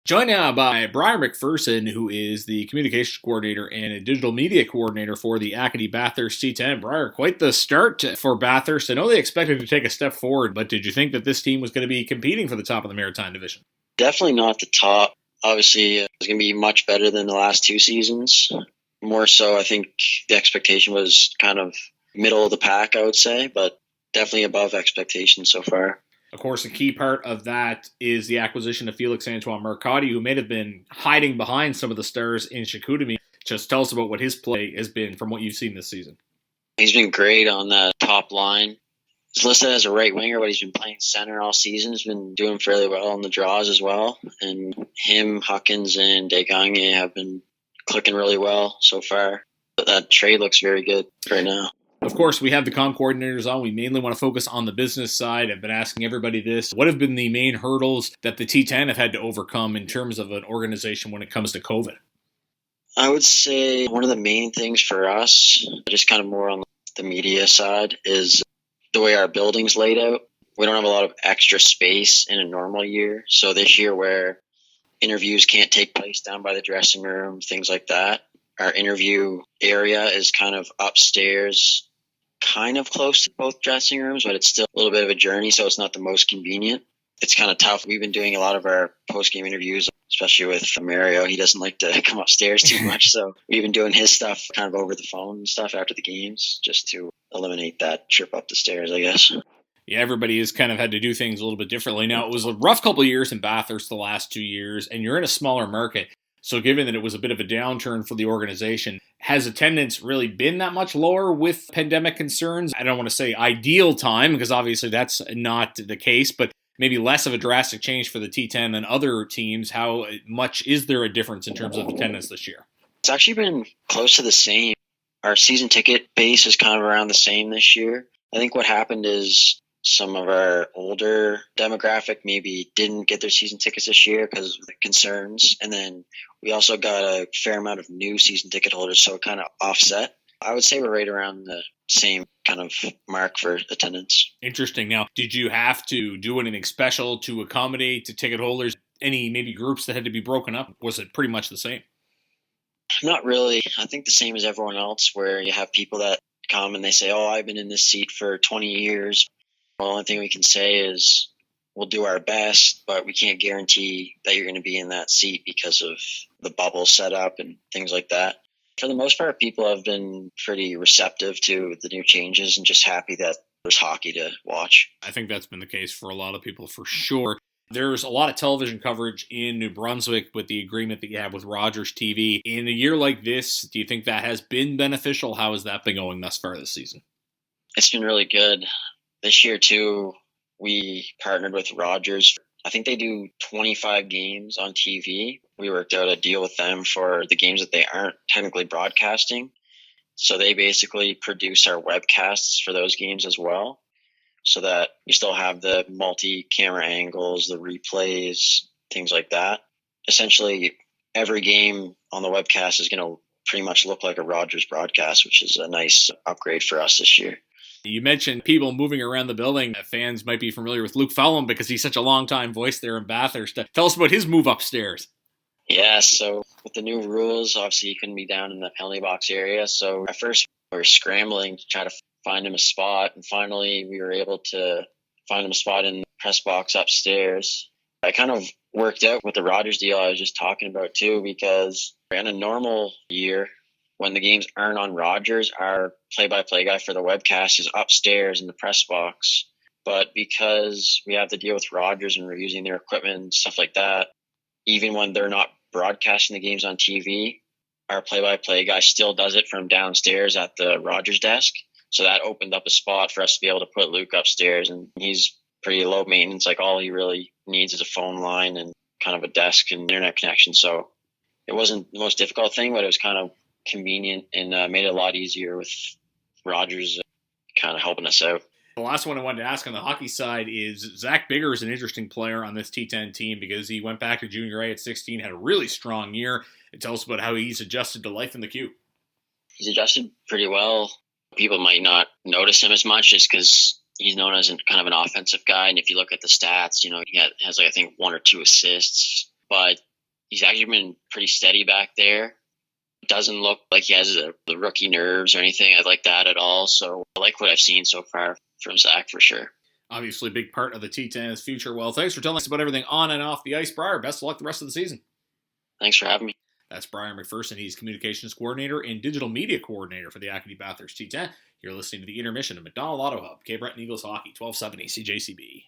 Joined now by Bryer MacPherson, who is the communications coordinator and a digital media coordinator for the Acadie-Bathurst C10. Bryer, quite the start for Bathurst. I know they expected to take a step forward, but did you think that this team was going to be competing for the top of the Maritime Division? Definitely not the top. Obviously, it's going to be much better than the last two seasons. More so, I think the expectation was kind of middle of the pack, I would say, but definitely above expectations so far. Of course, a key part of that is the acquisition of Félix-Antoine Marcotte, who may have been hiding behind some of the stars in Chicoutimi. Just tell us about what his play has been from what you've seen this season. He's been great on that top line. He's listed as a right winger, but he's been playing center all season. He's been doing fairly well on the draws as well. And him, Huckins, and Degagne have been clicking really well so far. But that trade looks very good right now. Of course, we have the comm coordinators on. We mainly want to focus on the business side. I've been asking everybody this. What have been the main hurdles that the T10 have had to overcome in terms of an organization when it comes to COVID? I would say one of the main things for us, just kind of more on the media side, is the way our building's laid out. We don't have a lot of extra space in a normal year. So this year where interviews can't take place down by the dressing room, things like that, our interview area is kind of upstairs, kind of close to both dressing rooms, but it's still a little bit of a journey, so it's not the most convenient. It's kind of tough. We've been doing a lot of our post-game interviews, especially with Mario. He doesn't like to come upstairs too much, so we've been doing his stuff kind of over the phone and stuff after the games, just to eliminate that trip up the stairs, I guess. Yeah, everybody has kind of had to do things a little bit differently. Now, it was a rough couple of years in Bathurst the last 2 years, and you're in a smaller market. So given that it was a bit of a downturn for the organization, has attendance really been that much lower with pandemic concerns? I don't want to say ideal time, because obviously that's not the case, but maybe less of a drastic change for the T10 than other teams. How much is there a difference in terms of attendance this year? It's actually been close to the same. Our season ticket base is kind of around the same this year. I think what happened is some of our older demographic maybe didn't get their season tickets this year because of the concerns. And then we also got a fair amount of new season ticket holders, so it kind of offset. I would say we're right around the same kind of mark for attendance. Interesting. Now, did you have to do anything special to accommodate to ticket holders? Any maybe groups that had to be broken up? Was it pretty much the same? Not really. I think the same as everyone else, where you have people that come and they say, oh, I've been in this seat for 20 years. The only thing we can say is we'll do our best, but we can't guarantee that you're going to be in that seat because of the bubble setup and things like that. For the most part, people have been pretty receptive to the new changes and just happy that there's hockey to watch. I think that's been the case for a lot of people for sure. There's a lot of television coverage in New Brunswick with the agreement that you have with Rogers TV. In a year like this, do you think that has been beneficial? How has that been going thus far this season? It's been really good. This year, too, we partnered with Rogers. I think they do 25 games on TV. We worked out a deal with them for the games that they aren't technically broadcasting. So they basically produce our webcasts for those games as well, so that you still have the multi-camera angles, the replays, things like that. Essentially, every game on the webcast is going to pretty much look like a Rogers broadcast, which is a nice upgrade for us this year. You mentioned people moving around the building. Fans might be familiar with Luke Fallon because he's such a long-time voice there in Bathurst. Tell us about his move upstairs. Yeah, so with the new rules, obviously you couldn't be down in the penalty box area. So at first we were scrambling to try to find him a spot, and finally we were able to find him a spot in the press box upstairs. I kind of worked out with the Rogers deal I was just talking about too, because in a normal year, when the games aren't on Rogers, our play-by-play guy for the webcast is upstairs in the press box. But because we have the deal with Rogers and we're using their equipment and stuff like that, even when they're not broadcasting the games on TV, our play-by-play guy still does it from downstairs at the Rogers desk. So that opened up a spot for us to be able to put Luke upstairs, and he's pretty low maintenance. Like, all he really needs is a phone line and kind of a desk and internet connection. So it wasn't the most difficult thing, but it was kind of convenient and made it a lot easier with Rogers kind of helping us out. The last one I wanted to ask on the hockey side is Zach Bigger is an interesting player on this T10 team because he went back to junior A at 16, had a really strong year. Tell us about how he's adjusted to life in the queue. He's adjusted pretty well. People might not notice him as much just because he's known as kind of an offensive guy. And if you look at the stats, he has I think 1 or 2 assists. But actually been pretty steady back there. Doesn't look like he has the rookie nerves or anything like that at all. So I like what I've seen so far from Zach for sure. Obviously, a big part of the T10's future. Well, thanks for telling us about everything on and off the ice, Bryer. Best of luck the rest of the season. Thanks for having me. That's Bryer MacPherson. He's Communications Coordinator and Digital Media Coordinator for the Acadie-Bathurst T10. You're listening to the Intermission of McDonald Auto Hub, Cape Breton Eagles Hockey, 1270 CJCB.